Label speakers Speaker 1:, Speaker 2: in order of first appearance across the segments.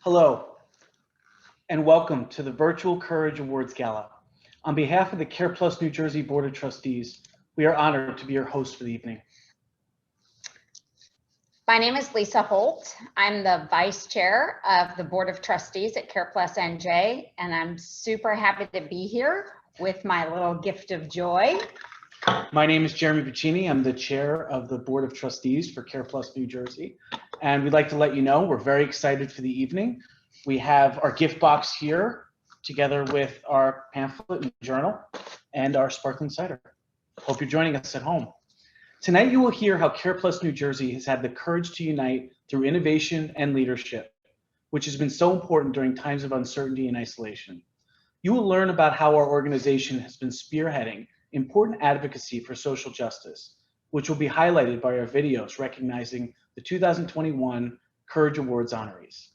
Speaker 1: Hello, and welcome to the virtual Courage Awards Gala. On behalf of the CarePlus New Jersey Board of Trustees, we are honored to be your host for the evening.
Speaker 2: My name is Lisa Holt. I'm the Vice Chair of the Board of Trustees at CarePlus NJ, and I'm super happy to be here with my little gift of joy.
Speaker 1: My name is Jeremy Piccini. I'm the Chair of the Board of Trustees for CarePlus New Jersey, and we'd like to let you know we're very excited for the evening. We have our gift box here together with our pamphlet and journal and our sparkling cider. Hope you're joining us at home. Tonight, you will hear how CarePlus New Jersey has had the courage to unite through innovation and leadership, which has been so important during times of uncertainty and isolation. You will learn about how our organization has been spearheading important advocacy for social justice, which will be highlighted by our videos recognizing the 2021 Courage Awards honorees.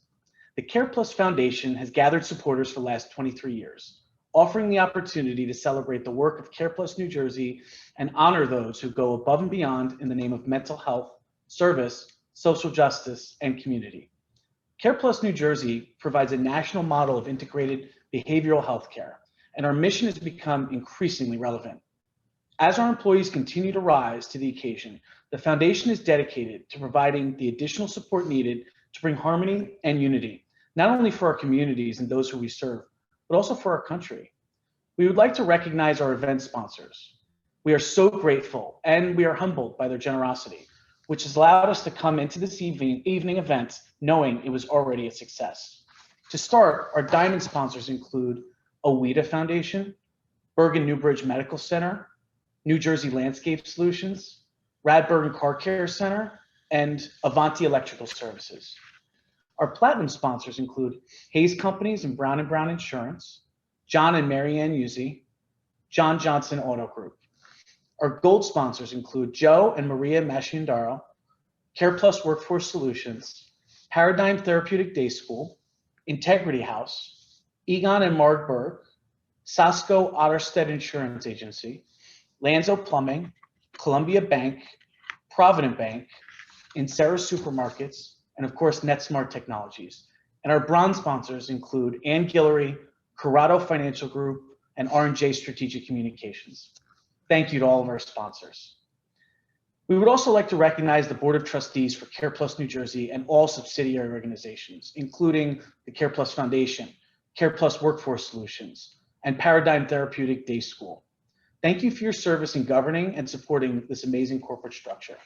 Speaker 1: The CarePlus Foundation has gathered supporters for the last 23 years, offering the opportunity to celebrate the work of CarePlus New Jersey and honor those who go above and beyond in the name of mental health, service, social justice, and community. CarePlus New Jersey provides a national model of integrated behavioral health care, and our mission has become increasingly relevant. As our employees continue to rise to the occasion, the Foundation is dedicated to providing the additional support needed to bring harmony and unity, not only for our communities and those who we serve, but also for our country. We would like to recognize our event sponsors. We are so grateful and we are humbled by their generosity, which has allowed us to come into this evening event knowing it was already a success. To start, our diamond sponsors include OWIDA Foundation, Bergen Newbridge Medical Center, New Jersey Landscape Solutions, Bergen Car Care Center, and Avanti Electrical Services. Our platinum sponsors include Hayes Companies and Brown Insurance, John and Marianne Uzzi, John Johnson Auto Group. Our gold sponsors include Joe and Maria Masciandaro, CarePlus Workforce Solutions, Paradigm Therapeutic Day School, Integrity House, Egon and Marg Berg, Sasco Otterstedt Insurance Agency, Lanzo Plumbing, Columbia Bank, Provident Bank, Insera Supermarkets, and of course, NetSmart Technologies. And our bronze sponsors include Ann Guillory, Cureton Financial Group, and R&J Strategic Communications. Thank you to all of our sponsors. We would also like to recognize the Board of Trustees for CarePlus New Jersey and all subsidiary organizations, including the CarePlus Foundation, CarePlus Workforce Solutions, and Paradigm Therapeutic Day School. Thank you for your service in governing and supporting this amazing corporate structure.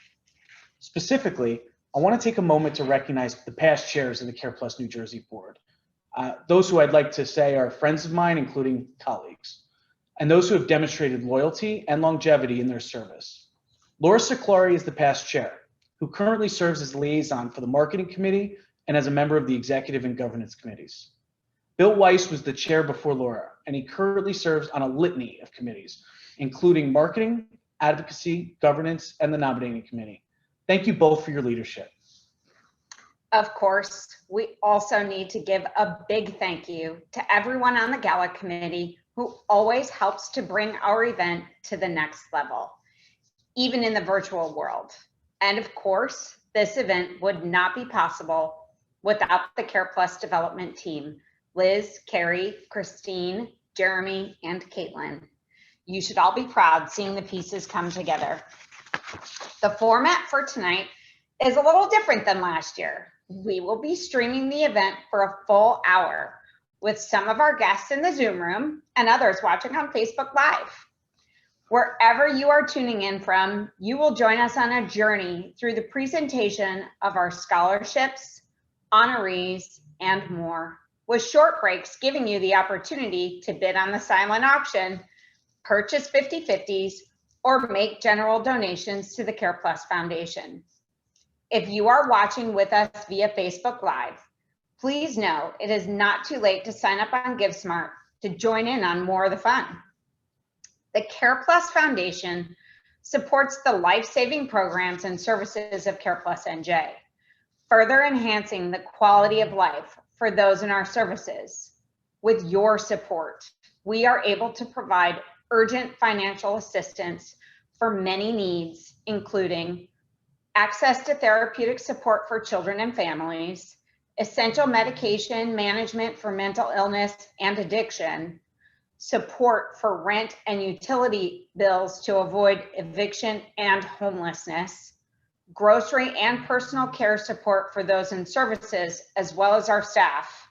Speaker 1: Specifically, I want to take a moment to recognize the past chairs of the CarePlus New Jersey Board. Those who I'd like to say are friends of mine, including colleagues, and those who have demonstrated loyalty and longevity in their service. Laura Ciclari is the past chair, who currently serves as liaison for the Marketing Committee and as a member of the Executive and Governance Committees. Bill Weiss was the chair before Laura, and he currently serves on a litany of committees, including Marketing, Advocacy, Governance, and the Nominating Committee. Thank you both for your leadership.
Speaker 2: Of course, we also need to give a big thank you to everyone on the Gala Committee who always helps to bring our event to the next level, even in the virtual world. And of course, this event would not be possible without the CarePlus development team, Liz, Carrie, Christine, Jeremy, and Caitlin. You should all be proud seeing the pieces come together. The format for tonight is a little different than last year. We will be streaming the event for a full hour with some of our guests in the Zoom room and others watching on Facebook Live. Wherever you are tuning in from, you will join us on a journey through the presentation of our scholarships, honorees, and more, with short breaks giving you the opportunity to bid on the silent auction, purchase 50/50s, or make general donations to the CarePlus Foundation. If you are watching with us via Facebook Live, please know it is not too late to sign up on GiveSmart to join in on more of the fun. The CarePlus Foundation supports the life-saving programs and services of CarePlus NJ, further enhancing the quality of life for those in our services. With your support, we are able to provide urgent financial assistance for many needs, including access to therapeutic support for children and families, essential medication management for mental illness and addiction, support for rent and utility bills to avoid eviction and homelessness, grocery and personal care support for those in services as well as our staff,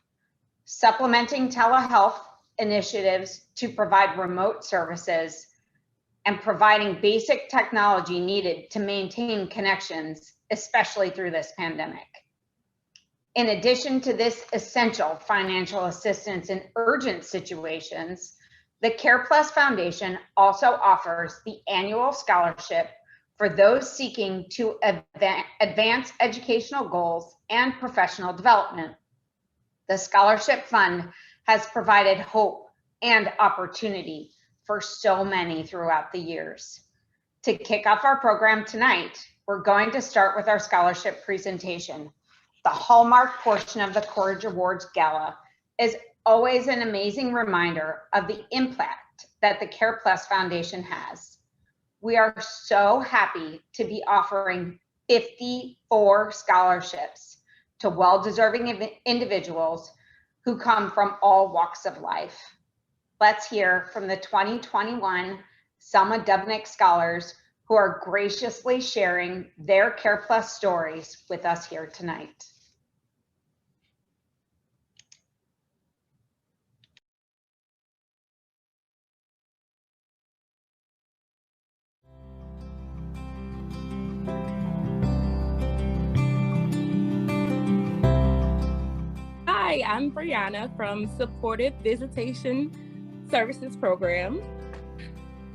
Speaker 2: supplementing telehealth initiatives to provide remote services, and providing basic technology needed to maintain connections, especially through this pandemic. In addition to this essential financial assistance in urgent situations, the CarePlus Foundation also offers the annual scholarship for those seeking to advance educational goals and professional development. The scholarship fund has provided hope and opportunity for so many throughout the years. To kick off our program tonight, we're going to start with our scholarship presentation. The hallmark portion of the Courage Awards Gala is always an amazing reminder of the impact that the CarePlus Foundation has. We are so happy to be offering 54 scholarships to well-deserving individuals who come from all walks of life. Let's hear from the 2021 Selma Dubnik Scholars who are graciously sharing their CarePlus stories with us here tonight.
Speaker 3: Hi, I'm Briana from Supportive Visitation Services Program.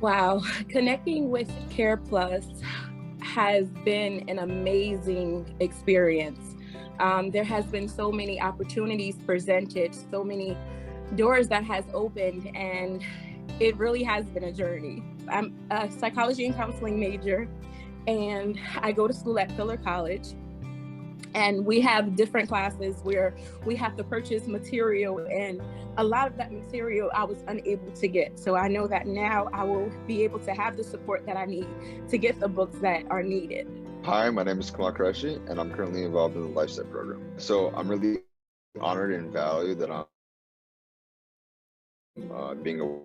Speaker 3: Wow, connecting with CarePlus has been an amazing experience. There has been so many opportunities presented, so many doors that has opened, and it really has been a journey. I'm a psychology and counseling major, and I go to school at Fuller College. And we have different classes where we have to purchase material, and a lot of that material I was unable to get. So I know that now I will be able to have the support that I need to get the books that are needed.
Speaker 4: Hi, my name is Kamal Qureshi, and I'm currently involved in the LifeStep program. So I'm really honored and valued that I'm being awarded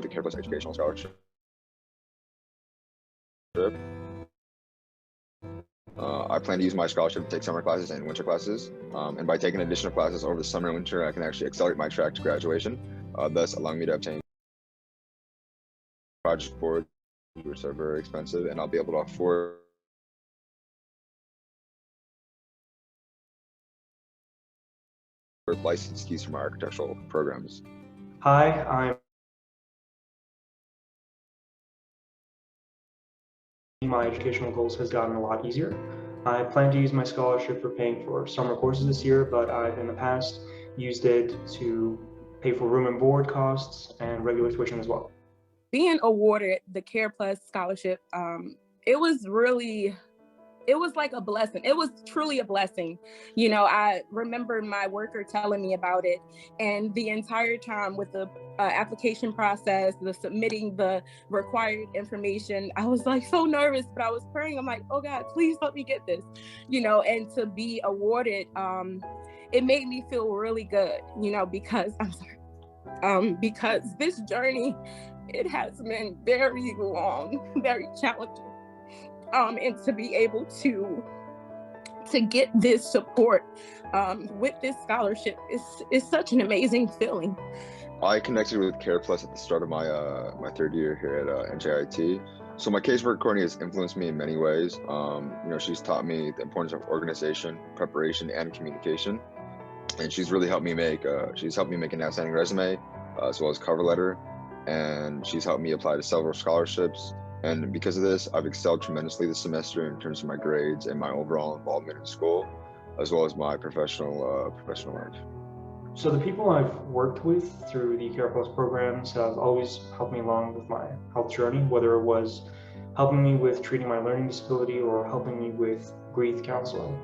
Speaker 4: the CarePlus Educational Scholarship. I plan to use my scholarship to take summer classes and winter classes, and by taking additional classes over the summer and winter, I can actually accelerate my track to graduation, thus allowing me to obtain project boards, which are very expensive, and I'll be able to afford licensed keys from our architectural programs.
Speaker 5: Hi, my educational goals has gotten a lot easier. I plan to use my scholarship for paying for summer courses this year, but I've in the past used it to pay for room and board costs and regular tuition as well.
Speaker 3: Being awarded the CarePlus scholarship, it was like a blessing. It was truly a blessing. You know, I remember my worker telling me about it, and the entire time with the application process, the submitting the required information, I was like so nervous, but I was praying. I'm like, oh God, please help me get this, you know, and to be awarded, it made me feel really good, you know, because because this journey, it has been very long, very challenging. And to be able to get this support with this scholarship is such an amazing feeling.
Speaker 4: I connected with CarePlus at the start of my my third year here at NJIT. So my casework coordinator has influenced me in many ways. You know, she's taught me the importance of organization, preparation, and communication, and she's really helped me make an outstanding resume as well as cover letter, and she's helped me apply to several scholarships. And because of this, I've excelled tremendously this semester in terms of my grades and my overall involvement in school, as well as my professional life.
Speaker 5: So the people I've worked with through the CarePlus programs have always helped me along with my health journey, whether it was helping me with treating my learning disability or helping me with grief counseling.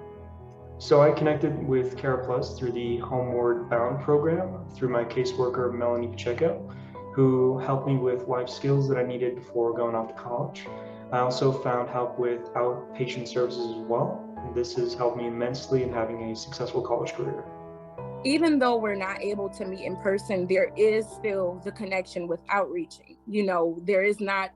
Speaker 5: So I connected with CarePlus through the Homeward Bound program through my caseworker, Melanie Pacheco, who helped me with life skills that I needed before going off to college. I also found help with outpatient services as well. And this has helped me immensely in having a successful college career.
Speaker 3: Even though we're not able to meet in person, there is still the connection with outreaching. You know, there is not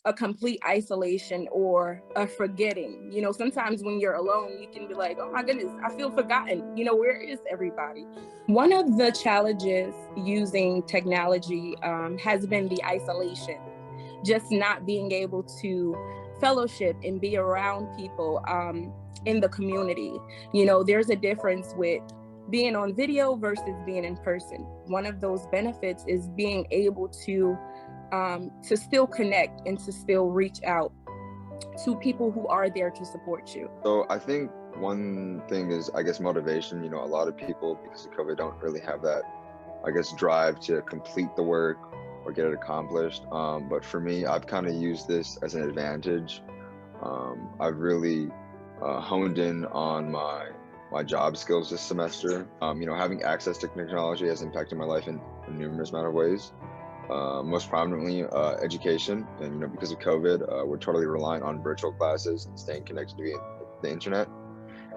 Speaker 3: a complete isolation or a forgetting. You know, sometimes when you're alone, you can be like, oh my goodness, I feel forgotten. You know, where is everybody? One of the challenges using technology has been the isolation, just not being able to fellowship and be around people in the community. You know, there's a difference with being on video versus being in person. One of those benefits is being able to still connect and to still reach out to people who are there to support you.
Speaker 4: So I think one thing is, I guess, motivation. You know, a lot of people, because of COVID, don't really have that, I guess, drive to complete the work or get it accomplished. But for me, I've kind of used this as an advantage. I've really honed in on my job skills this semester. You know, having access to technology has impacted my life in numerous amount of ways. Most prominently, education. And, you know, because of COVID, we're totally reliant on virtual classes and staying connected to the internet.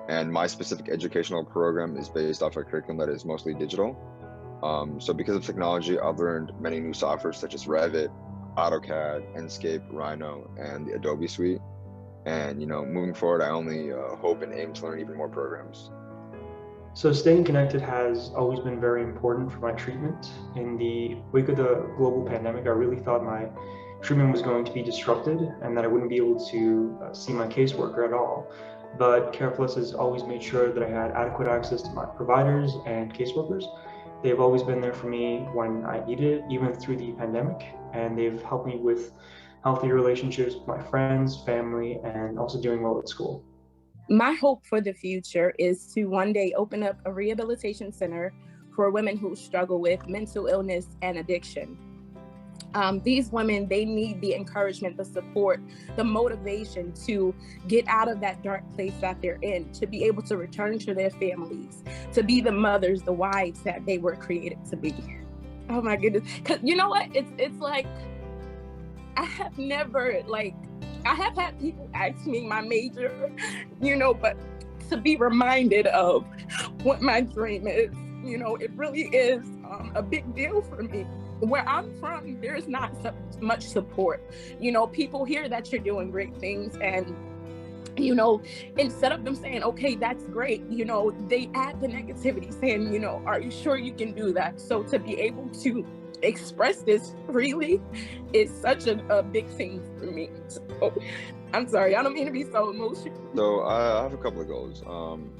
Speaker 4: And my specific educational program is based off a curriculum that is mostly digital. So because of technology, I've learned many new softwares such as Revit, AutoCAD, Enscape, Rhino, and the Adobe suite. And, you know, moving forward, I only hope and aim to learn even more programs.
Speaker 5: So staying connected has always been very important for my treatment. In the wake of the global pandemic, I really thought my treatment was going to be disrupted and that I wouldn't be able to see my caseworker at all. But CarePlus has always made sure that I had adequate access to my providers and caseworkers. They've always been there for me when I needed it, even through the pandemic, and they've helped me with healthy relationships with my friends, family, and also doing well at school.
Speaker 3: My hope for the future is to one day open up a rehabilitation center for women who struggle with mental illness and addiction. These women, they need the encouragement, the support, the motivation to get out of that dark place that they're in, to be able to return to their families, to be the mothers, the wives that they were created to be. Oh my goodness. Because you know what? It's like, I have never, I have had people ask me my major, you know, but to be reminded of what my dream is, you know, it really is a big deal for me. Where I'm from, there's not so much support. You know, people hear that you're doing great things and, you know, instead of them saying, okay, that's great, you know, they add the negativity saying, you know, are you sure you can do that? So to be able to express this freely is such a big thing for me. So, I'm sorry, I don't mean to be so emotional.
Speaker 4: So I have a couple of goals.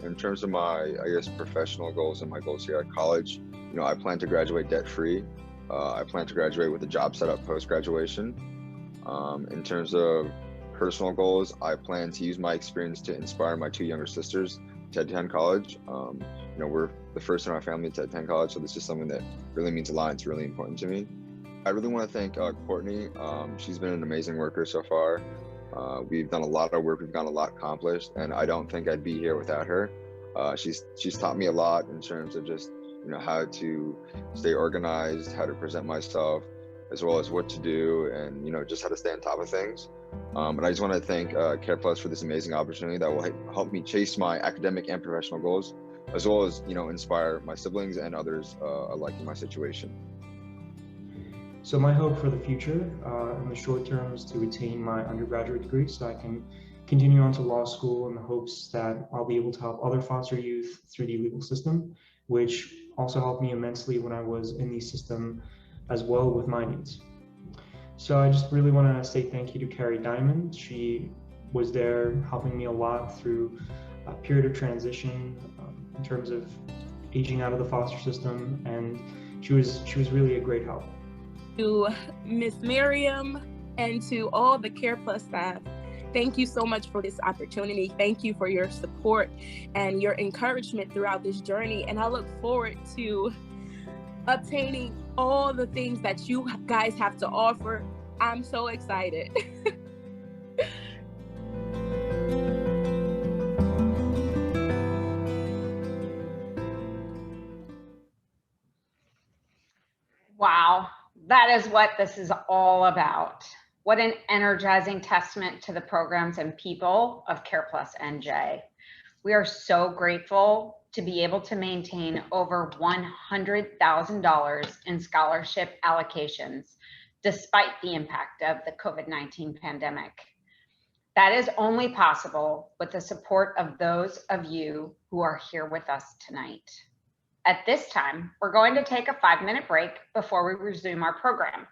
Speaker 4: In terms of my, I guess, professional goals and my goals here at college, you know, I plan to graduate debt-free. I plan to graduate with a job set up post-graduation. In terms of personal goals, I plan to use my experience to inspire my two younger sisters to attend college. You know, we're the first in our family to attend college, so this is something that really means a lot. It's really important to me. I really want to thank Courtney. She's been an amazing worker so far. We've done a lot of work, we've gotten a lot accomplished, and I don't think I'd be here without her. She's taught me a lot in terms of just, you know, how to stay organized, how to present myself, as well as what to do, and, you know, just how to stay on top of things. And I just want to thank CarePlus for this amazing opportunity that will help me chase my academic and professional goals, as well as, you know, inspire my siblings and others alike in my situation.
Speaker 5: So my hope for the future in the short term is to retain my undergraduate degree so I can continue on to law school in the hopes that I'll be able to help other foster youth through the legal system, which also helped me immensely when I was in the system as well with my needs. So I just really want to say thank you to Carrie Diamond. She was there helping me a lot through a period of transition in terms of aging out of the foster system, and she was really a great help.
Speaker 3: To Miss Miriam and to all the CarePlus staff, thank you so much for this opportunity. Thank you for your support and your encouragement throughout this journey. And I look forward to obtaining all the things that you guys have to offer. I'm so excited.
Speaker 2: Wow, that is what this is all about. What an energizing testament to the programs and people of CarePlus NJ. We are so grateful to be able to maintain over $100,000 in scholarship allocations, despite the impact of the COVID-19 pandemic. That is only possible with the support of those of you who are here with us tonight. At this time, we're going to take a 5-minute break before we resume our program.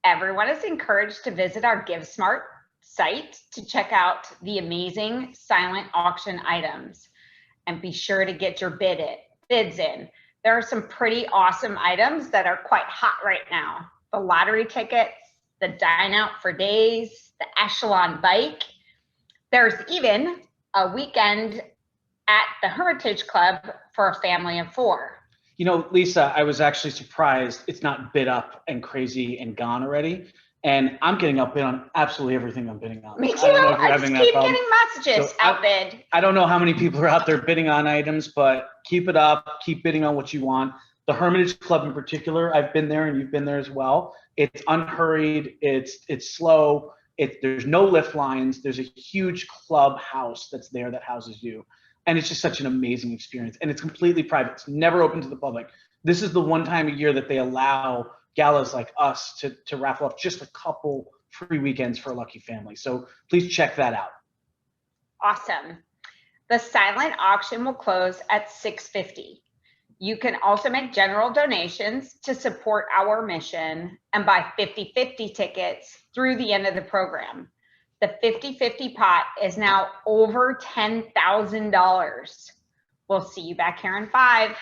Speaker 2: Everyone is encouraged to visit our GiveSmart site to check out the amazing silent auction items, and be sure to get your bids in. There are some pretty awesome items that are quite hot right now. The lottery tickets, the dine out for days, the Echelon bike. There's even a weekend at the Hermitage Club for a family of 4.
Speaker 1: You know, Lisa, I was actually surprised it's not bid up and crazy and gone already. And I'm getting outbid on absolutely everything I'm bidding on.
Speaker 2: Me too. I just keep getting messages,
Speaker 1: So
Speaker 2: outbid.
Speaker 1: I don't know how many people are out there bidding on items, but keep it up, keep bidding on what you want. The Hermitage Club in particular, I've been there and you've been there as well. It's unhurried, it's slow, there's no lift lines, there's a huge clubhouse that's there that houses you. And it's just such an amazing experience. And it's completely private, it's never open to the public. This is the one time a year that they allow galas like us to raffle off just a couple free weekends for a lucky family. So please check that out.
Speaker 2: Awesome. The silent auction will close at 6:50. You can also make general donations to support our mission and buy 50/50 tickets through the end of the program. The 50/50 pot is now over $10,000. We'll see you back here in 5.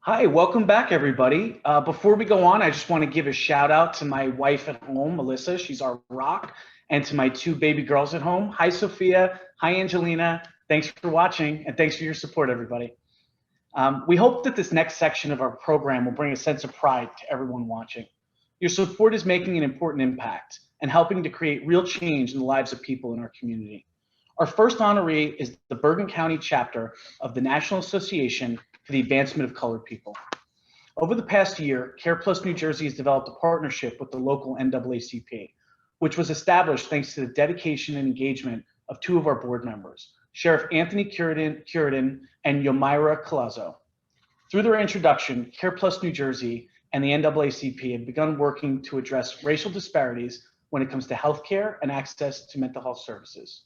Speaker 1: Hi, welcome back, everybody. Before we go on, I just want to give a shout out to my wife at home, Melissa. She's our rock. And to my two baby girls at home. Hi, Sophia. Hi, Angelina. Thanks for watching, and thanks for your support, everybody. We hope that this next section of our program will bring a sense of pride to everyone watching. Your support is making an important impact and helping to create real change in the lives of people in our community. Our first honoree is the Bergen County chapter of the National Association for the Advancement of Colored People. Over the past year, CarePlus New Jersey has developed a partnership with the local NAACP, which was established thanks to the dedication and engagement of two of our board members, Sheriff Anthony Cureton and Yomira Colazo. Through their introduction, CarePlus New Jersey and the NAACP have begun working to address racial disparities when it comes to healthcare and access to mental health services.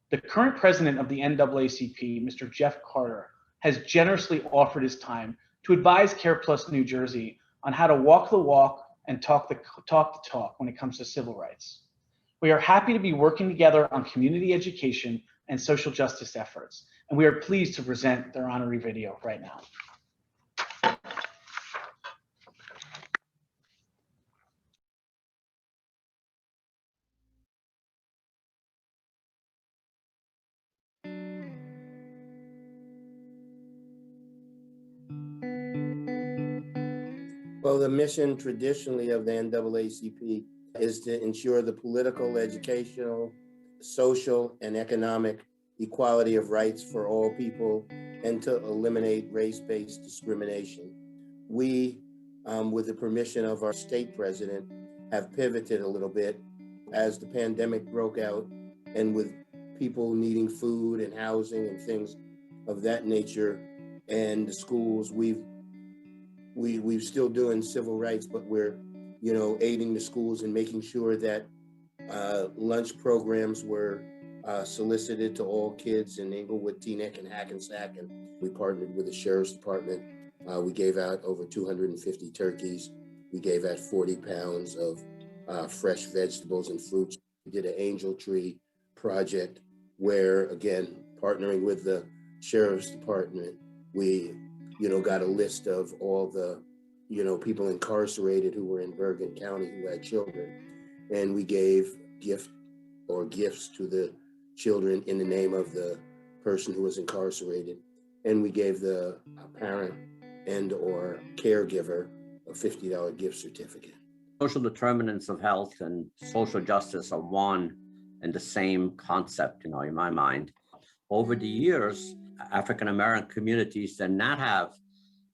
Speaker 1: The current president of the NAACP, Mr. Jeff Carter, has generously offered his time to advise CarePlus New Jersey on how to walk the walk and talk the talk when it comes to civil rights. We are happy to be working together on community education and social justice efforts, and we are pleased to present their honoree video right now.
Speaker 6: Well, the mission traditionally of the NAACP is to ensure the political, educational, social, and economic equality of rights for all people and to eliminate race-based discrimination. We, with the permission of our state president, have pivoted a little bit as the pandemic broke out, and with people needing food and housing and things of that nature, and the schools, we're still doing civil rights, but we're, aiding the schools and making sure that lunch programs were solicited to all kids in Inglewood, Teaneck, and Hackensack. And we partnered with the Sheriff's Department. We gave out over 250 turkeys. We gave out 40 pounds of fresh vegetables and fruits. We did an angel tree project where, again, partnering with the Sheriff's Department, we got a list of all the, people incarcerated who were in Bergen County who had children. And we gave gifts to the children in the name of the person who was incarcerated. And we gave the parent and or caregiver a $50 gift certificate.
Speaker 7: Social determinants of health and social justice are one and the same concept, in my mind. Over the years, African-American communities did not have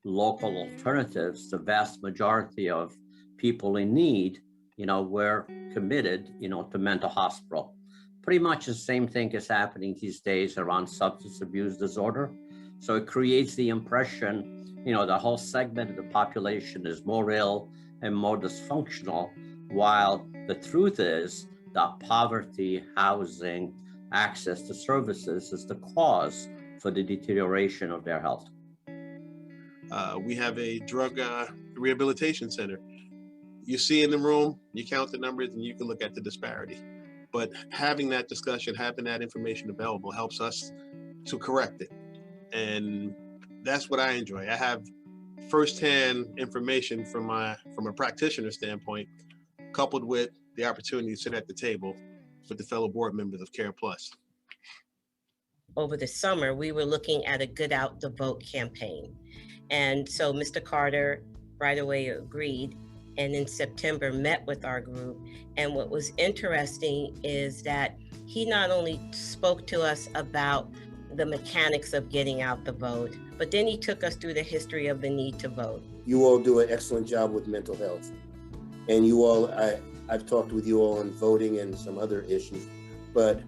Speaker 7: local alternatives. The vast majority of people in need, were committed, to mental hospital. Pretty much the same thing is happening these days around substance abuse disorder. So it creates the impression, the whole segment of the population is more ill and more dysfunctional, while the truth is that poverty, housing, access to services is the cause for the deterioration of their health.
Speaker 8: We have a drug rehabilitation center. You see in the room, you count the numbers and you can look at the disparity. But having that discussion, having that information available helps us to correct it. And that's what I enjoy. I have firsthand information from a practitioner standpoint, coupled with the opportunity to sit at the table with the fellow board members of CarePlus.
Speaker 9: Over the summer, we were looking at a Get Out the Vote campaign. And so Mr. Carter right away agreed, and in September met with our group. And what was interesting is that he not only spoke to us about the mechanics of getting out the vote, but then he took us through the history of the need to vote.
Speaker 6: You all do an excellent job with mental health. And you all, I've talked with you all on voting and some other issues, but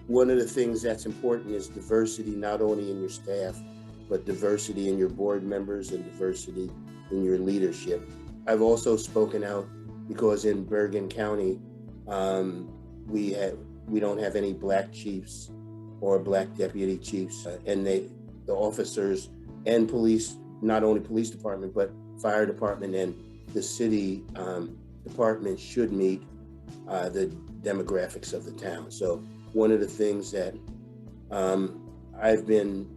Speaker 6: one of the things that's important is diversity, not only in your staff, but diversity in your board members and diversity in your leadership. I've also spoken out because in Bergen County, we don't have any Black chiefs or Black deputy chiefs, and the officers and police, not only police department, but fire department and the city department should meet the demographics of the town. So one of the things that I've been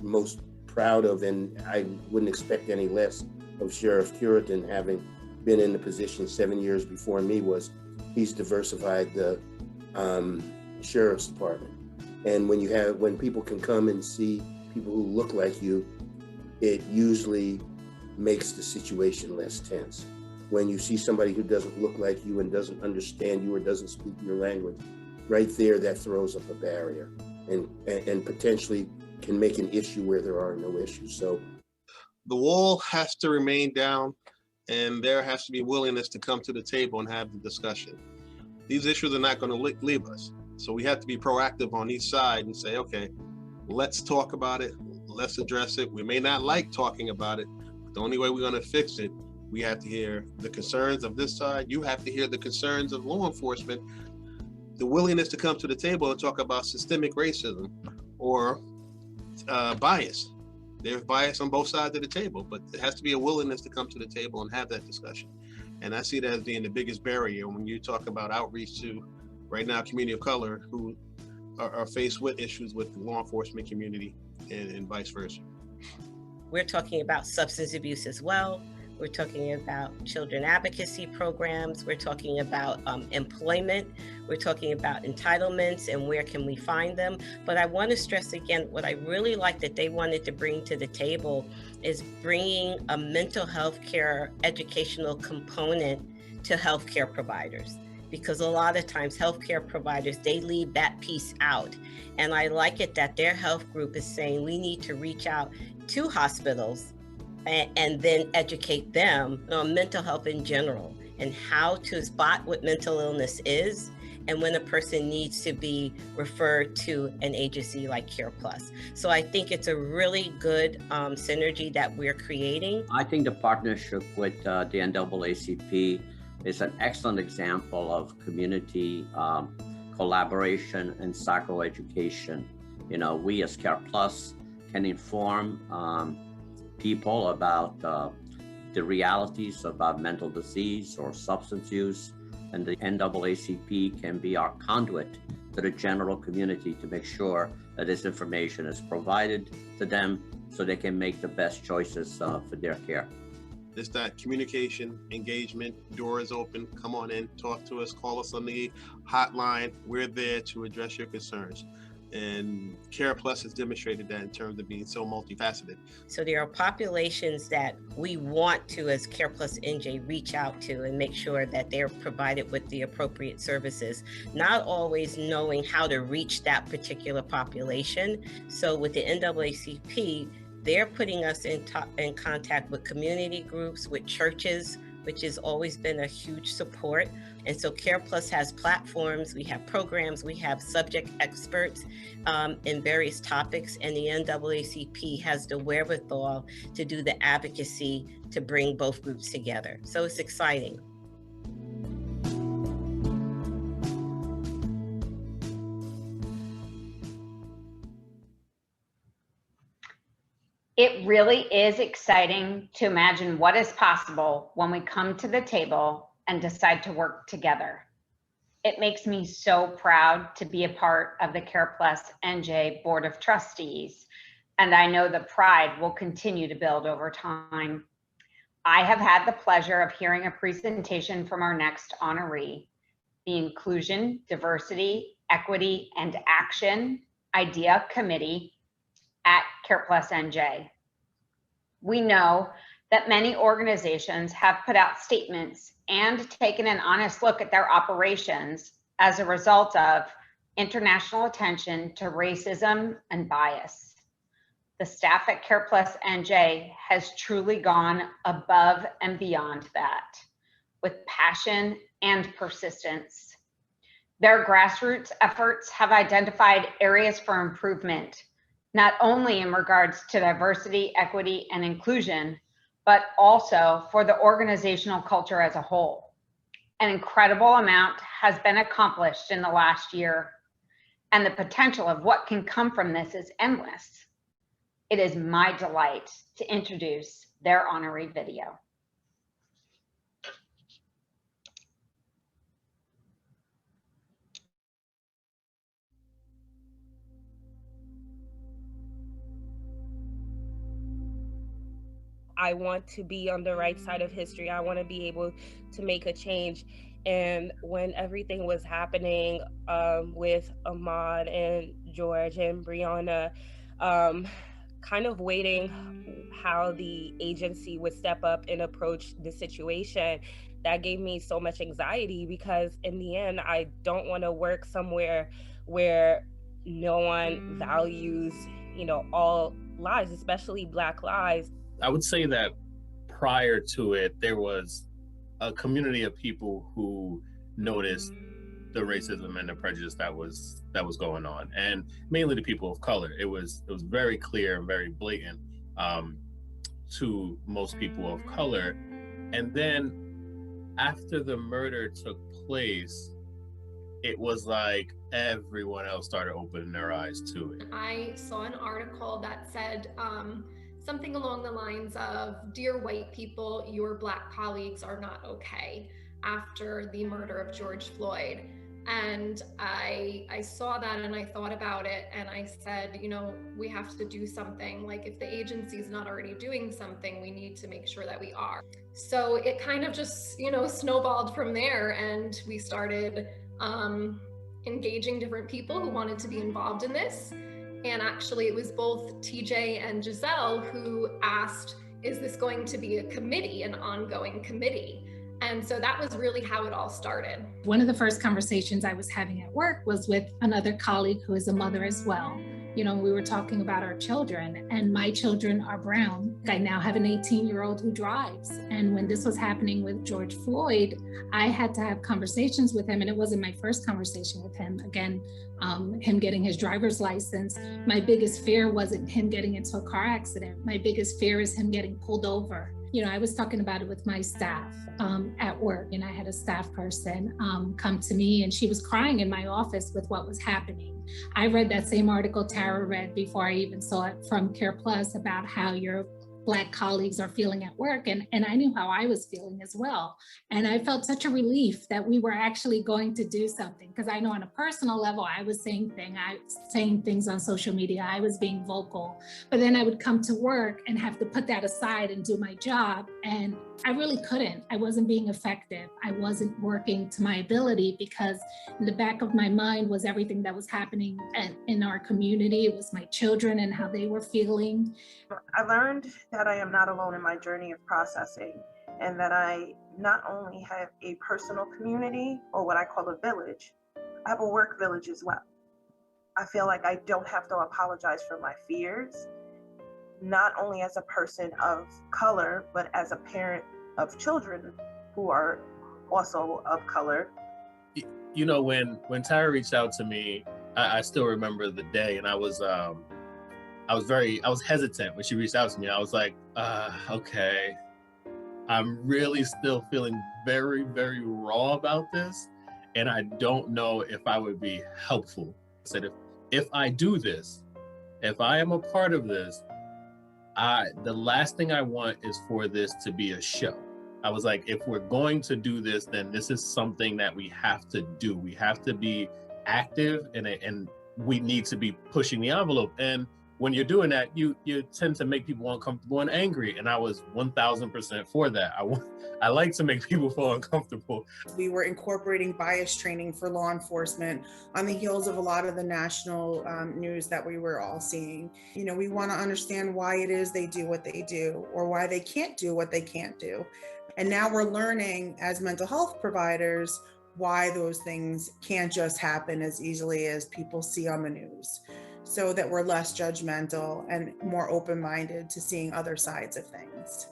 Speaker 6: most proud of, and I wouldn't expect any less of Sheriff Cureton, having been in the position 7 years before me, was he's diversified the sheriff's department. And when people can come and see people who look like you, it usually makes the situation less tense. When you see somebody who doesn't look like you and doesn't understand you or doesn't speak your language, right there, that throws up a barrier and potentially can make an issue where there are no issues. So
Speaker 8: the wall has to remain down, and there has to be willingness to come to the table and have the discussion. These issues are not going to leave us. So we have to be proactive on each side and say, okay, let's talk about it. Let's address it. We may not like talking about it, but the only way we're going to fix it, we have to hear the concerns of this side. You have to hear the concerns of law enforcement, the willingness to come to the table and talk about systemic racism or bias. There's bias on both sides of the table, but there has to be a willingness to come to the table and have that discussion. And I see that as being the biggest barrier when you talk about outreach to, right now, community of color who are faced with issues with the law enforcement community and vice versa.
Speaker 9: We're talking about substance abuse as well. We're talking about children advocacy programs. We're talking about employment. We're talking about entitlements and where can we find them. But I want to stress again, what I really like that they wanted to bring to the table is bringing a mental health care educational component to healthcare providers. Because a lot of times healthcare providers, they leave that piece out. And I like it that their health group is saying we need to reach out to hospitals and then educate them on mental health in general and how to spot what mental illness is and when a person needs to be referred to an agency like CarePlus. So I think it's a really good synergy that we're creating.
Speaker 7: I think the partnership with the NAACP is an excellent example of community collaboration and psychoeducation. You know, we as CarePlus can inform people about the realities about mental disease or substance use, and the NAACP can be our conduit to the general community to make sure that this information is provided to them so they can make the best choices for their care.
Speaker 8: It's that communication, engagement, door is open, come on in, talk to us, call us on the hotline. We're there to address your concerns. And CarePlus has demonstrated that in terms of being so multifaceted.
Speaker 9: So there are populations that we want to, as CarePlus NJ, reach out to and make sure that they're provided with the appropriate services, not always knowing how to reach that particular population. So with the NAACP, they're putting us in contact with community groups, with churches, which has always been a huge support. And so CarePlus has platforms, we have programs, we have subject experts in various topics, and the NAACP has the wherewithal to do the advocacy to bring both groups together. So it's exciting.
Speaker 2: It really is exciting to imagine what is possible when we come to the table and decide to work together. It makes me so proud to be a part of the CarePlus NJ Board of Trustees, and I know the pride will continue to build over time. I have had the pleasure of hearing a presentation from our next honoree, the Inclusion, Diversity, Equity, and Action Idea Committee at CarePlus NJ. We know that many organizations have put out statements and taken an honest look at their operations as a result of international attention to racism and bias. The staff at CarePlus NJ has truly gone above and beyond that with passion and persistence. Their grassroots efforts have identified areas for improvement, not only in regards to diversity, equity, and inclusion, but also for the organizational culture as a whole. An incredible amount has been accomplished in the last year, and the potential of what can come from this is endless. It is my delight to introduce their honoree video.
Speaker 3: I want to be on the right side of history. I want to be able to make a change. And when everything was happening with Ahmad and George and Briana, kind of waiting how the agency would step up and approach the situation, that gave me so much anxiety, because in the end, I don't want to work somewhere where no one values, all lives, especially Black lives.
Speaker 10: I would say that prior to it, there was a community of people who noticed the racism and the prejudice that was going on, and mainly the people of color. It was very clear and very blatant to most people of color. And then after the murder took place, it was like everyone else started opening their eyes to it.
Speaker 11: I saw an article that said something along the lines of, "Dear white people, your Black colleagues are not okay," after the murder of George Floyd. And I saw that and I thought about it, and I said, we have to do something. Like, if the agency is not already doing something, we need to make sure that we are. So it kind of just, snowballed from there, and we started engaging different people who wanted to be involved in this. And actually it was both TJ and Giesel who asked, is this going to be a committee, an ongoing committee? And so that was really how it all started.
Speaker 12: One of the first conversations I was having at work was with another colleague who is a mother as well. We were talking about our children, and my children are brown. I now have an 18-year-old who drives. And when this was happening with George Floyd, I had to have conversations with him, and it wasn't my first conversation with him. Again, him getting his driver's license. My biggest fear wasn't him getting into a car accident. My biggest fear is him getting pulled over. I was talking about it with my staff at work, and I had a staff person come to me, and she was crying in my office with what was happening. I read that same article Tara read before I even saw it from CarePlus about how your Black colleagues are feeling at work, and I knew how I was feeling as well. And I felt such a relief that we were actually going to do something, because I know on a personal level, I was saying things on social media, I was being vocal, but then I would come to work and have to put that aside and do my job. And I really couldn't. I wasn't being effective. I wasn't working to my ability, because in the back of my mind was everything that was happening in our community. It was my children and how they were feeling.
Speaker 13: I learned that I am not alone in my journey of processing, and that I not only have a personal community, or what I call a village, I have a work village as well. I feel like I don't have to apologize for my fears, not only as a person of color, but as a parent of children who are also of color.
Speaker 10: When Tara reached out to me, I still remember the day, and I was hesitant when she reached out to me. I was like, okay, I'm really still feeling very, very raw about this, and I don't know if I would be helpful. I said, if I do this, if I am a part of this, the last thing I want is for this to be a show. I was like, if we're going to do this, then this is something that we have to do. We have to be active, and we need to be pushing the envelope. And when you're doing that, you tend to make people uncomfortable and angry. And I was 1000% for that. I like to make people feel uncomfortable.
Speaker 14: We were incorporating bias training for law enforcement on the heels of a lot of the national news that we were all seeing. We want to understand why it is they do what they do, or why they can't do what they can't do. And now we're learning as mental health providers why those things can't just happen as easily as people see on the news, so that we're less judgmental and more open-minded to seeing other sides of things.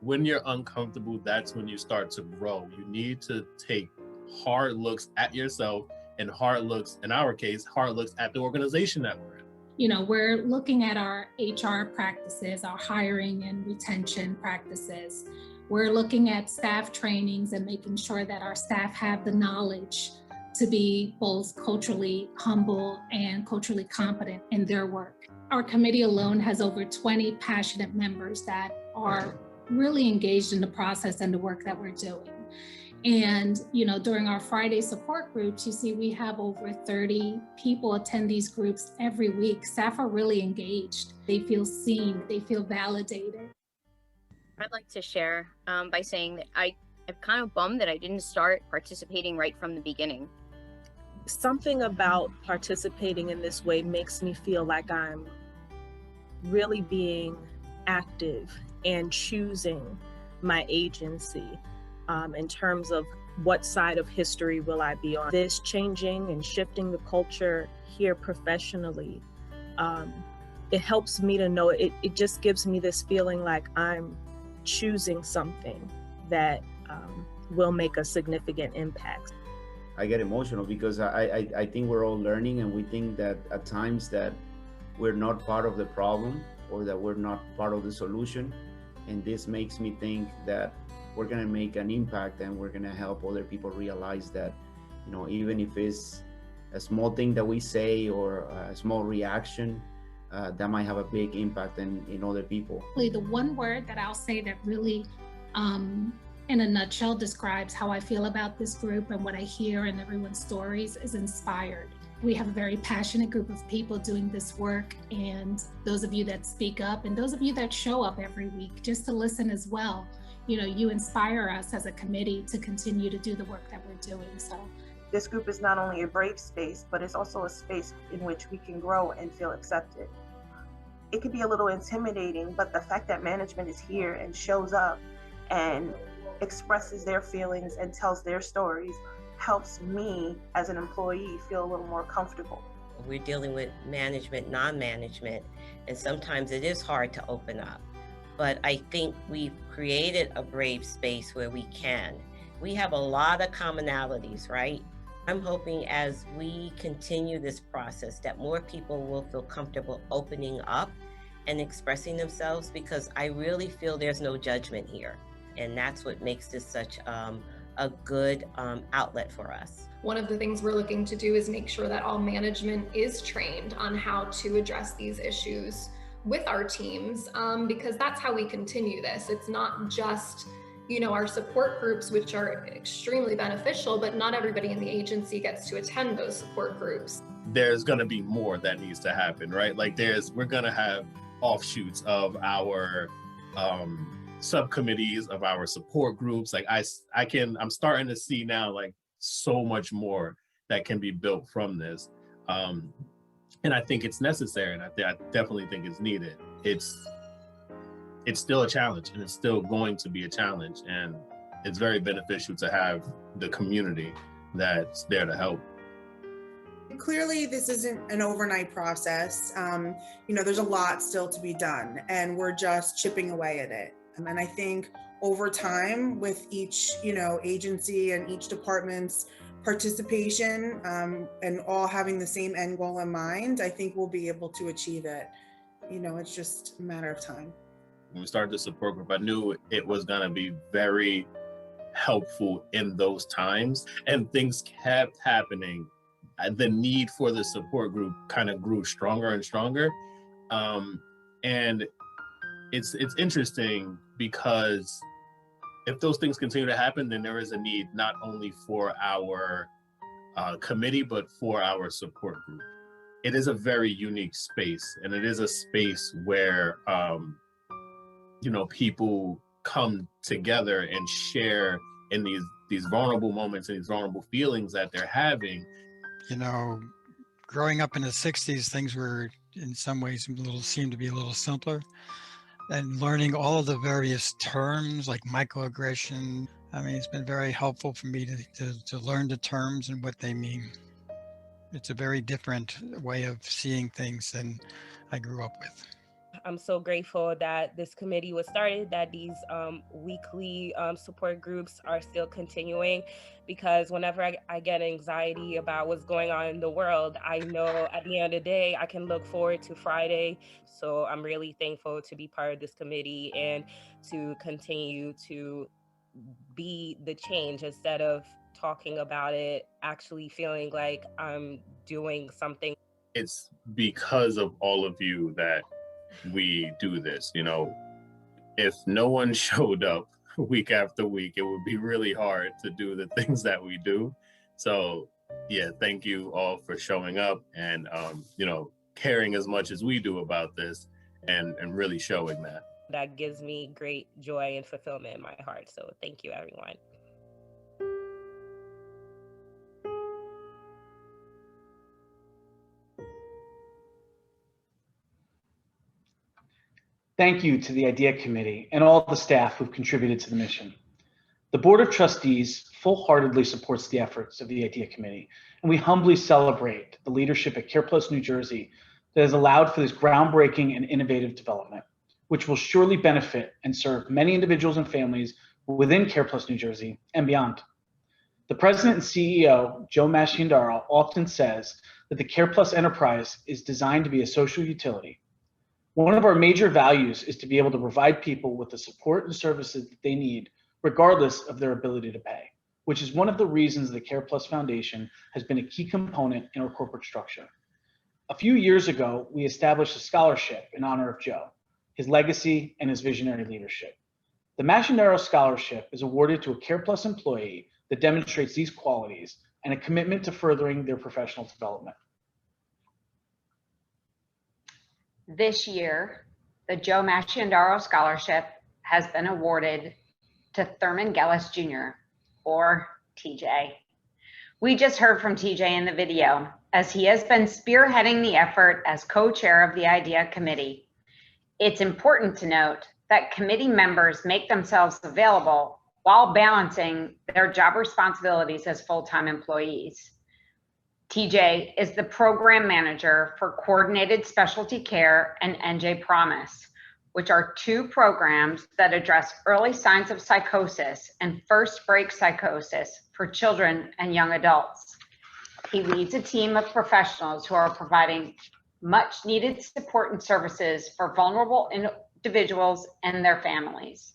Speaker 10: When you're uncomfortable, that's when you start to grow. You need to take hard looks at yourself, and hard looks, in our case, hard looks at the organization that we're in.
Speaker 12: We're looking at our HR practices, our hiring and retention practices. We're looking at staff trainings and making sure that our staff have the knowledge to be both culturally humble and culturally competent in their work. Our committee alone has over 20 passionate members that are really engaged in the process and the work that we're doing. And, during our Friday support groups, you see we have over 30 people attend these groups every week. Staff are really engaged. They feel seen, they feel validated.
Speaker 15: I'd like to share by saying that I'm kind of bummed that I didn't start participating right from the beginning.
Speaker 16: Something about participating in this way makes me feel like I'm really being active and choosing my agency in terms of what side of history will I be on. This changing and shifting the culture here professionally, it helps me to know, it just gives me this feeling like I'm choosing something that will make a significant impact.
Speaker 17: I get emotional because I think we're all learning, and we think that at times that we're not part of the problem or that we're not part of the solution. And this makes me think that we're gonna make an impact and we're gonna help other people realize that, you know, even if it's a small thing that we say or a small reaction, that might have a big impact in other people.
Speaker 12: The one word that I'll say that really, in a nutshell, describes how I feel about this group and what I hear in everyone's stories is inspired. We have a very passionate group of people doing this work, and those of you that speak up and those of you that show up every week just to listen as well, you know, you inspire us as a committee to continue to do the work that we're doing. So
Speaker 13: this group is not only a brave space, but it's also a space in which we can grow and feel accepted. It could be a little intimidating, but the fact that management is here and shows up and expresses their feelings and tells their stories helps me as an employee feel a little more comfortable.
Speaker 9: We're dealing with management, non-management, and sometimes it is hard to open up. But I think we've created a brave space where we can. We have a lot of commonalities, right? I'm hoping as we continue this process that more people will feel comfortable opening up and expressing themselves, because I really feel there's no judgment here. And that's what makes this such a good outlet for us.
Speaker 11: One of the things we're looking to do is make sure that all management is trained on how to address these issues with our teams, because that's how we continue this. It's not just, you know, our support groups, which are extremely beneficial, but not everybody in the agency gets to attend those support groups.
Speaker 10: There's going to be more that needs to happen, right? Like we're going to have offshoots of our subcommittees, of our support groups. Like I'm starting to see now like so much more that can be built from this. And I think it's necessary, and I definitely think it's needed. It's still a challenge, and it's still going to be a challenge, and it's very beneficial to have the community that's there to help.
Speaker 14: Clearly, this isn't an overnight process. You know, there's a lot still to be done, and we're just chipping away at it. And I think over time, with each, you know, agency and each department's participation and all having the same end goal in mind, I think we'll be able to achieve it. You know, it's just a matter of time.
Speaker 10: When we started the support group, I knew it was going to be very helpful in those times, and things kept happening. The need for the support group kind of grew stronger and stronger. And it's interesting because if those things continue to happen, then there is a need not only for our committee, but for our support group. It is a very unique space, and it is a space where you know, people come together and share in these vulnerable moments and these vulnerable feelings that they're having.
Speaker 18: You know, growing up in the 60s, things were in some ways seemed to be a little simpler. And learning all of the various terms like microaggression, I mean, it's been very helpful for me to learn the terms and what they mean. It's a very different way of seeing things than I grew up with.
Speaker 3: I'm so grateful that this committee was started, that these weekly support groups are still continuing, because whenever I get anxiety about what's going on in the world, I know at the end of the day, I can look forward to Friday. So I'm really thankful to be part of this committee and to continue to be the change instead of talking about it, actually feeling like I'm doing something.
Speaker 10: It's because of all of you that we do this. You know, if no one showed up week after week, it would be really hard to do the things that we do. So yeah, thank you all for showing up and you know, caring as much as we do about this and really showing that.
Speaker 3: that gives me great joy and fulfillment in my heart. So thank you, everyone.
Speaker 1: Thank you to the IDEA Committee and all the staff who've contributed to the mission. The Board of Trustees full-heartedly supports the efforts of the IDEA Committee, and we humbly celebrate the leadership at CarePlus New Jersey that has allowed for this groundbreaking and innovative development, which will surely benefit and serve many individuals and families within CarePlus New Jersey and beyond. The President and CEO, Joe Masciandaro, often says that the CarePlus enterprise is designed to be a social utility. One of our major values is to be able to provide people with the support and services that they need, regardless of their ability to pay, which is one of the reasons the CarePlus Foundation has been a key component in our corporate structure. A few years ago, we established a scholarship in honor of Joe, his legacy, and his visionary leadership. The Masciandaro Scholarship is awarded to a CarePlus employee that demonstrates these qualities and a commitment to furthering their professional development.
Speaker 2: This year, the Joe Masciandaro Scholarship has been awarded to Thurmond Gillis Jr., or TJ. We just heard from TJ in the video, as he has been spearheading the effort as co-chair of the IDEA Committee. It's important to note that committee members make themselves available while balancing their job responsibilities as full-time employees. TJ is the program manager for Coordinated Specialty Care and NJ Promise, which are two programs that address early signs of psychosis and first break psychosis for children and young adults. He leads a team of professionals who are providing much needed support and services for vulnerable individuals and their families.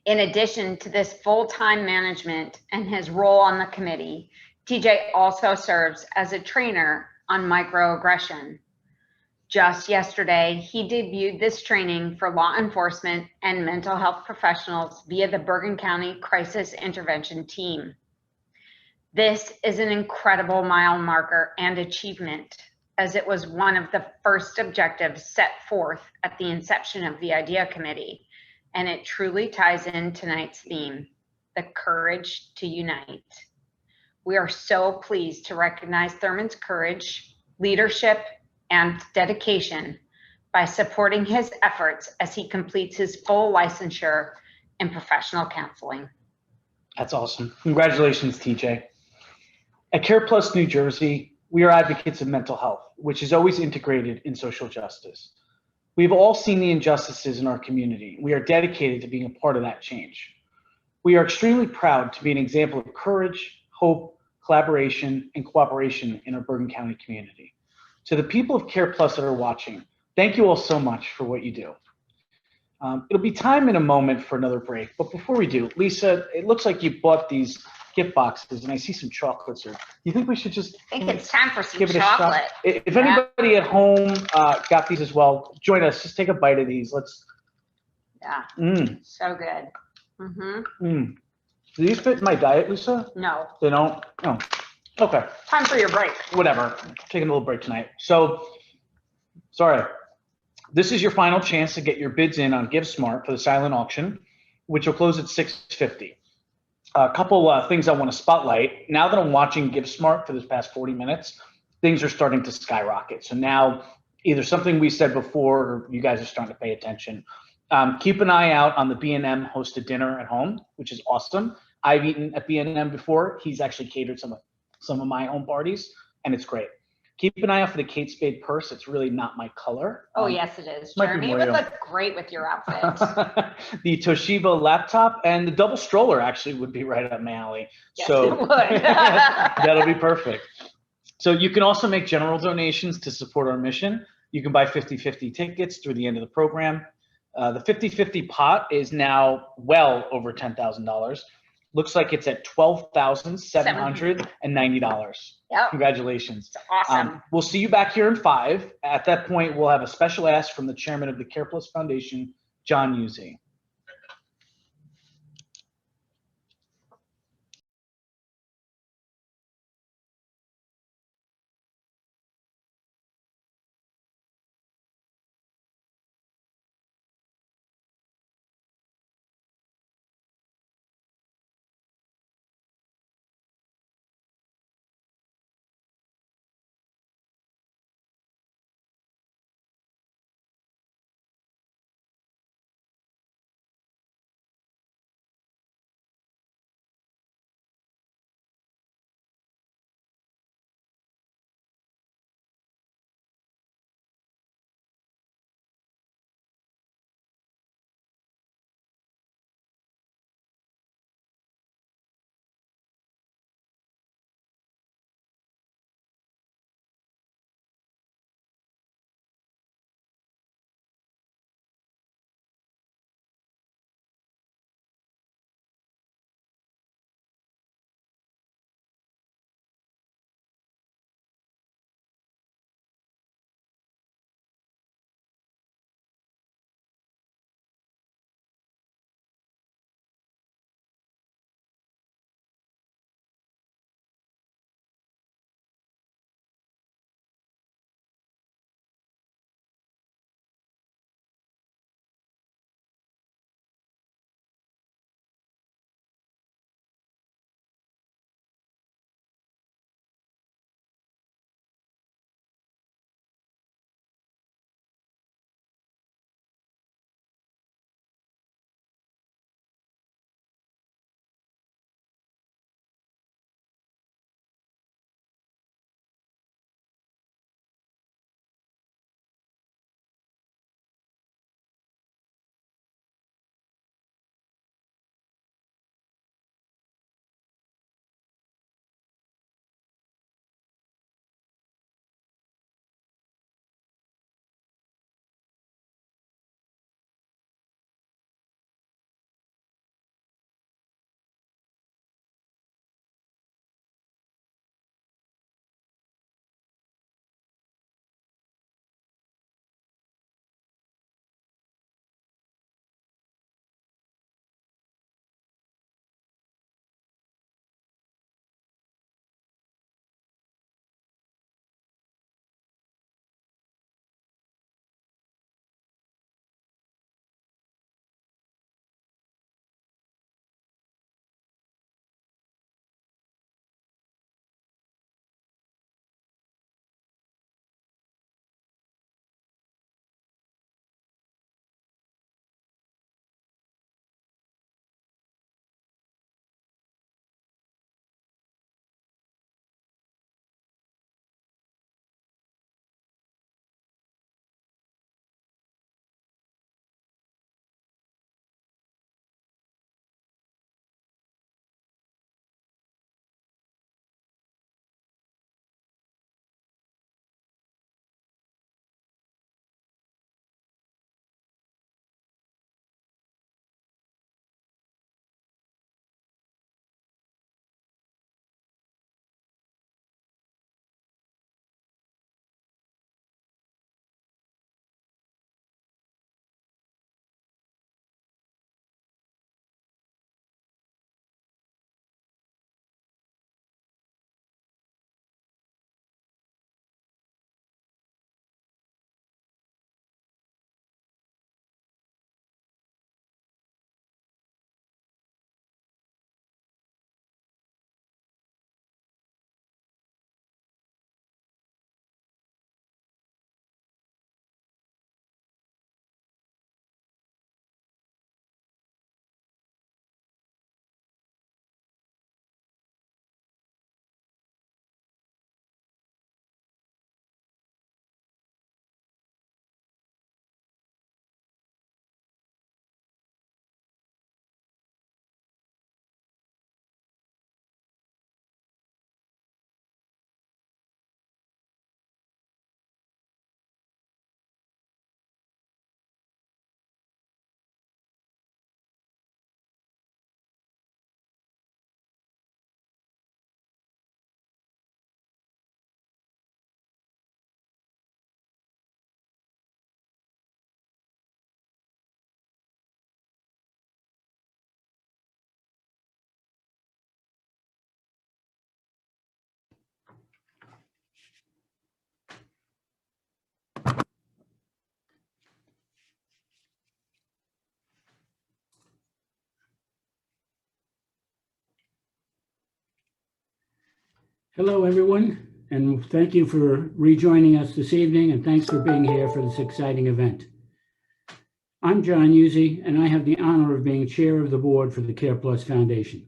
Speaker 2: In addition to this full-time management and his role on the committee, TJ also serves as a trainer on microaggression. Just yesterday, he debuted this training for law enforcement and mental health professionals via the Bergen County Crisis Intervention Team. This is an incredible mile marker and achievement, as it was one of the first objectives set forth at the inception of the IDEA Committee, and it truly ties in tonight's theme, the courage to unite. We are so pleased to recognize Thurmond's courage, leadership, and dedication by supporting his efforts as he completes his full licensure in professional counseling.
Speaker 1: That's awesome. Congratulations, TJ. At CarePlus New Jersey, we are advocates of mental health, which is always integrated in social justice. We've all seen the injustices in our community. We are dedicated to being a part of that change. We are extremely proud to be an example of courage, hope, collaboration, and cooperation in our Bergen County community. To the people of CarePlus that are watching, thank you all so much for what you do. It'll be time in a moment for another break, but before we do, Lisa, it looks like you bought these gift boxes and I see some chocolates here. You think we should just
Speaker 2: I think it's time for some
Speaker 1: give it a
Speaker 2: chocolate.
Speaker 1: shot? If anybody at home got these as well, join us. Just take a bite of these. Let's.
Speaker 2: Yeah, so good. Mm-hmm.
Speaker 1: Do these fit in my diet, Lisa?
Speaker 2: No.
Speaker 1: They don't? Oh, okay.
Speaker 2: Time for your break.
Speaker 1: Whatever. Taking a little break tonight. So, sorry. This is your final chance to get your bids in on GiveSmart for the silent auction, which will close at 6:50. A couple things I want to spotlight. Now that I'm watching GiveSmart for this past 40 minutes, things are starting to skyrocket. So now either something we said before or you guys are starting to pay attention. Keep an eye out on the B&M hosted dinner at home, which is awesome. I've eaten at B&M before. He's actually catered some of my home parties, and it's great. Keep an eye out for the Kate Spade purse. It's really not my color.
Speaker 2: Oh, yes, it is.
Speaker 1: might be
Speaker 2: Jeremy, it would
Speaker 1: Moyo.
Speaker 2: look great with your outfit.
Speaker 1: The Toshiba laptop and the double stroller actually would be right up my alley.
Speaker 2: Yes,
Speaker 1: So
Speaker 2: it would.
Speaker 1: that'll be perfect. So you can also make general donations to support our mission. You can buy 50/50 tickets through the end of the program. The 50/50 pot is now well over $10,000. Looks like it's at $12,790.
Speaker 2: Yep.
Speaker 1: Congratulations.
Speaker 2: It's awesome.
Speaker 1: We'll see you back here in 5. At that point, we'll have a special ask from the chairman of the CarePlus Foundation, John Uzzi.
Speaker 19: Hello, everyone, and thank you for rejoining us this evening, and thanks for being here for this exciting event. I'm John Uzzi, and I have the honor of being chair of the board for the CarePlus Foundation.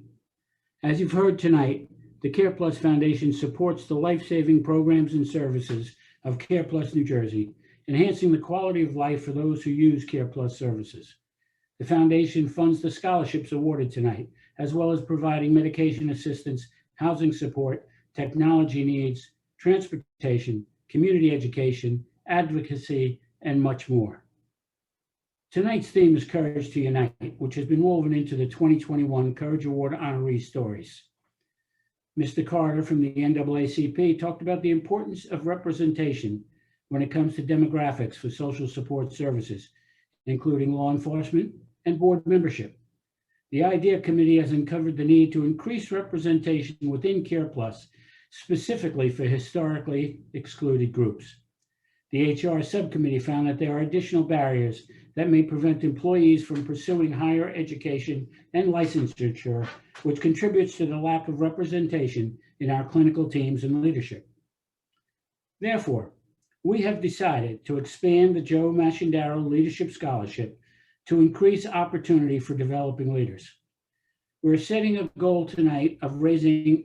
Speaker 19: As you've heard tonight, the CarePlus Foundation supports the life-saving programs and services of CarePlus New Jersey, enhancing the quality of life for those who use CarePlus services. The foundation funds the scholarships awarded tonight, as well as providing medication assistance, housing support, technology needs, transportation, community education, advocacy, and much more. Tonight's theme is Courage to Unite, which has been woven into the 2021 Courage Award honoree stories. Mr. Carter from the NAACP talked about the importance of representation when it comes to demographics for social support services, including law enforcement and board membership. The IDEA Committee has uncovered the need to increase representation within CarePlus, specifically for historically excluded groups. The HR Subcommittee found that there are additional barriers that may prevent employees from pursuing higher education and licensure, which contributes to the lack of representation in our clinical teams and leadership. Therefore, we have decided to expand the Joe Masciandaro Leadership Scholarship to increase opportunity for developing leaders. We're setting a goal tonight of raising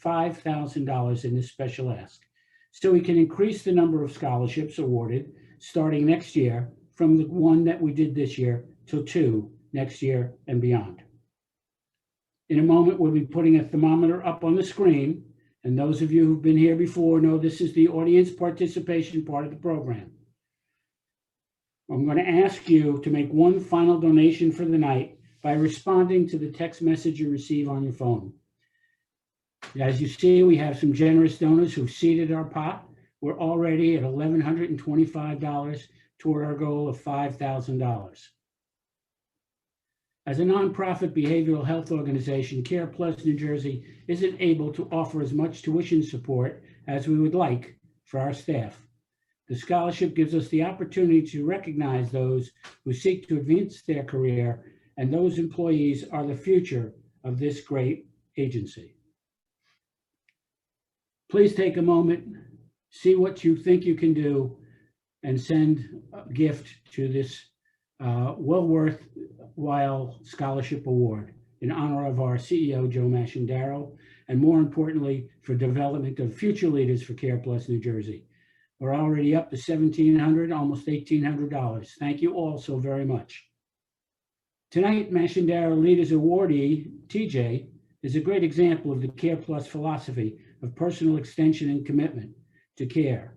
Speaker 19: $5,000 in this special ask, so we can increase the number of scholarships awarded starting next year from the one that we did this year to 2 next year and beyond. In a moment, we'll be putting a thermometer up on the screen, and those of you who've been here before know this is the audience participation part of the program. I'm going to ask you to make one final donation for the night by responding to the text message you receive on your phone. As you see, we have some generous donors who've seeded our pot. We're already at $1,125 toward our goal of $5,000. As a nonprofit behavioral health organization, CarePlus New Jersey isn't able to offer as much tuition support as we would like for our staff. The scholarship gives us the opportunity to recognize those who seek to advance their career, and those employees are the future of this great agency. Please take a moment, see what you think you can do, and send a gift to this well worthwhile scholarship award in honor of our CEO, Joe Masciandaro, and more importantly, for development of future leaders for CarePlus New Jersey. We're already up to $1,700, almost $1,800. Thank you all so very much. Tonight, Masciandaro Leaders Awardee, TJ, is a great example of the CarePlus philosophy of personal extension and commitment to care.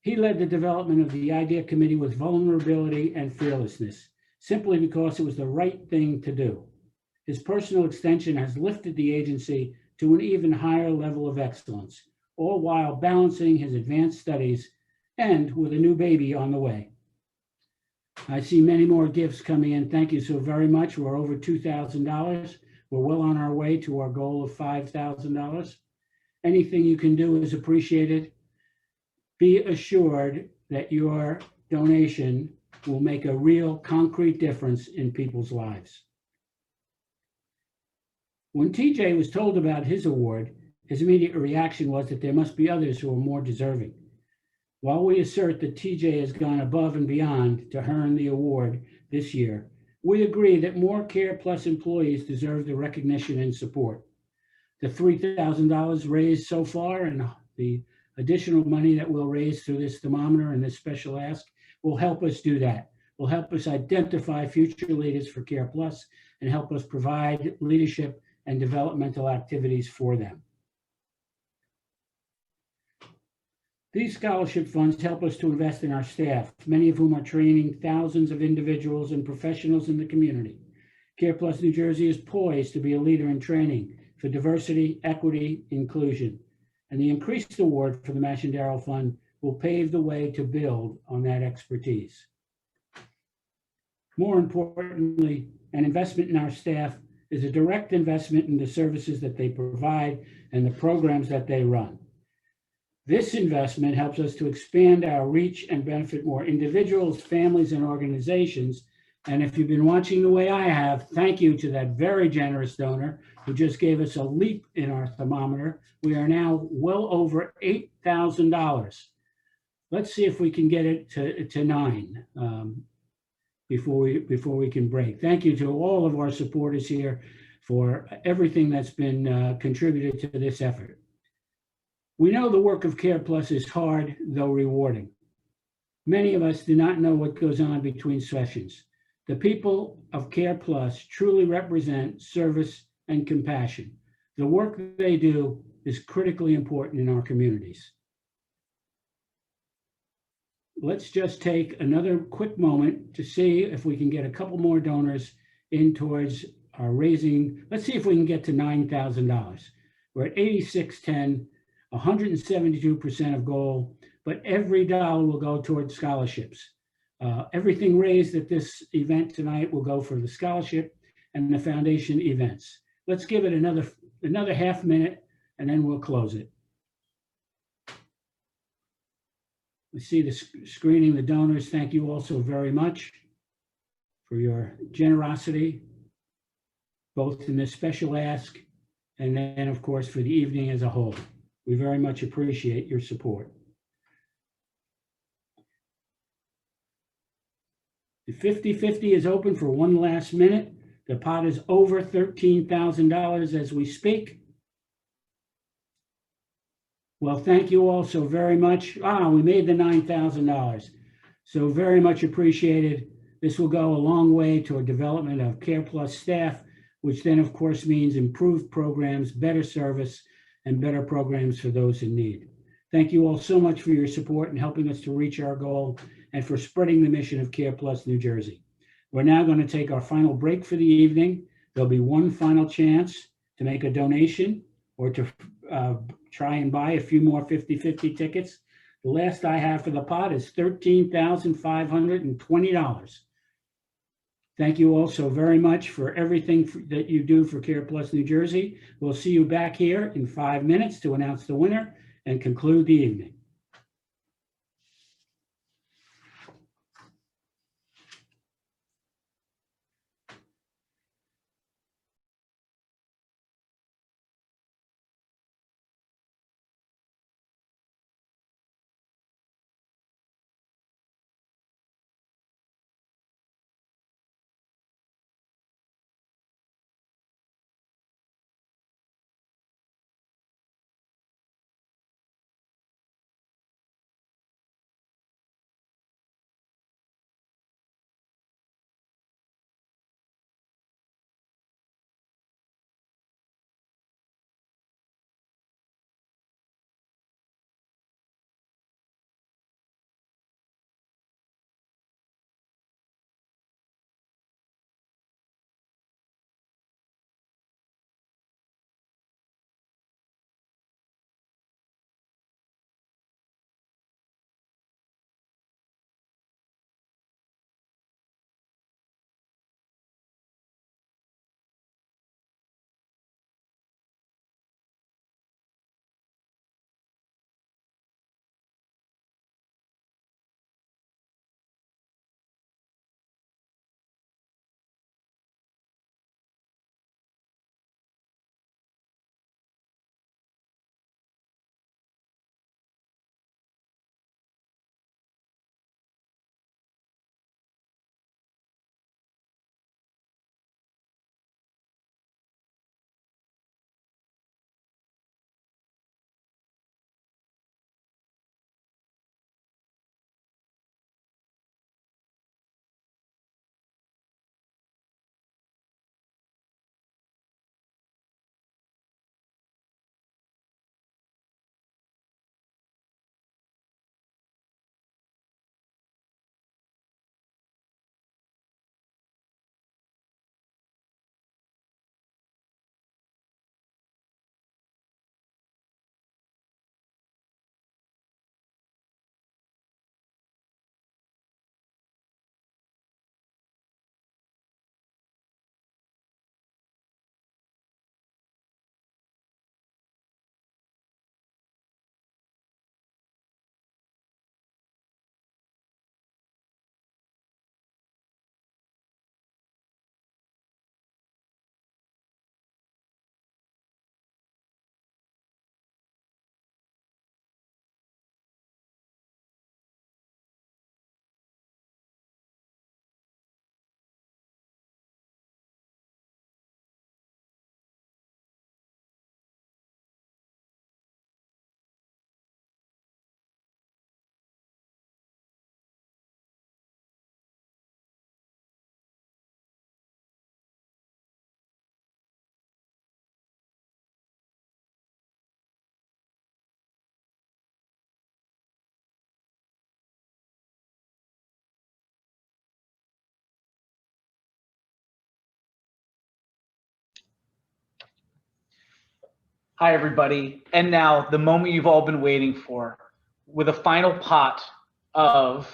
Speaker 19: He led the development of the IDEA Committee with vulnerability and fearlessness, simply because it was the right thing to do. His personal extension has lifted the agency to an even higher level of excellence, all while balancing his advanced studies and with a new baby on the way. I see many more gifts coming in. Thank you so very much. We're over $2,000. We're well on our way to our goal of $5,000. Anything you can do is appreciated. Be assured that your donation will make a real concrete difference in people's lives. When TJ was told about his award, his immediate reaction was that there must be others who are more deserving. While we assert that TJ has gone above and beyond to earn the award this year, we agree that more CarePlus employees deserve the recognition and support. The $3,000 raised so far and the additional money that we'll raise through this thermometer and this special ask will help us do that. Will help us identify future leaders for CarePlus and help us provide leadership and developmental activities for them. These scholarship funds help us to invest in our staff, many of whom are training thousands of individuals and professionals in the community. CarePlus New Jersey is poised to be a leader in training for diversity, equity, inclusion, and the increased award for the Masciandaro Fund will pave the way to build on that expertise. More importantly, an investment in our staff is a direct investment in the services that they provide and the programs that they run. This investment helps us to expand our reach and benefit more individuals, families, and organizations And if you've been watching the way I have, thank you to that very generous donor who just gave us a leap in our thermometer. We are now well over $8,000. Let's see if we can get it to 9 before we can break. Thank you to all of our supporters here for everything that's been contributed to this effort. We know the work of CarePlus is hard, though rewarding. Many of us do not know what goes on between sessions. The people of CarePlus truly represent service and compassion. The work they do is critically important in our communities. Let's just take another quick moment to see if we can get a couple more donors in towards our raising. Let's see if we can get to $9,000. We're at 8610, 172% of goal, but every dollar will go towards scholarships. Everything raised at this event tonight will go for the scholarship and the foundation events. Let's give it another half minute and then we'll close it. We see the screening the donors. Thank you all so very much for your generosity, both in this special ask and then, of course, for the evening as a whole. We very much appreciate your support. The 50-50 is open for one last minute. The pot is over $13,000 as we speak. Well, thank you all so very much. We made the $9,000. So very much appreciated. This will go a long way toward development of CarePlus staff, which then of course means improved programs, better service, and better programs for those in need. Thank you all so much for your support in helping us to reach our goal and for spreading the mission of CarePlus New Jersey. We're now going to take our final break for the evening. There'll be one final chance to make a donation or to try and buy a few more 50-50 tickets. The last I have for the pot is $13,520. Thank you all so very much for everything that you do for CarePlus New Jersey. We'll see you back here in 5 minutes to announce the winner and conclude the evening.
Speaker 1: Hi, everybody. And now the moment you've all been waiting for, with a final pot of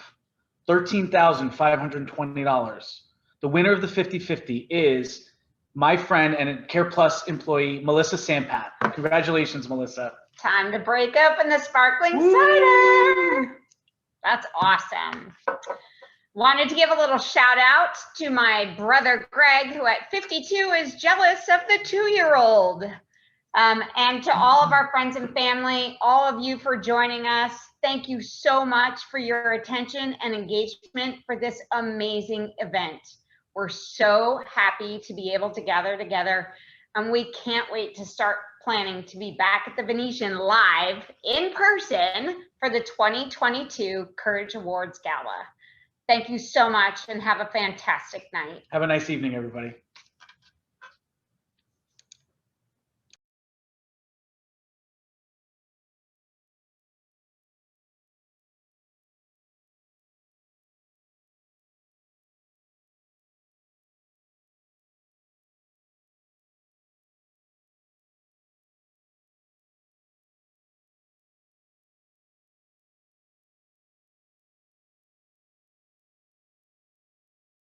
Speaker 1: $13,520. The winner of the 50-50 is my friend and CarePlus employee, Melissa Sampat. Congratulations, Melissa.
Speaker 2: Time to break open the sparkling cider. That's awesome. Wanted to give a little shout out to my brother, Greg, who at 52 is jealous of the 2-year-old. And to all of our friends and family, all of you for joining us. Thank you so much for your attention and engagement for this amazing event. We're so happy to be able to gather together, and we can't wait to start planning to be back at the Venetian live in person for the 2022 Courage Awards Gala. Thank you so much and have a fantastic night.
Speaker 1: Have a nice evening, everybody.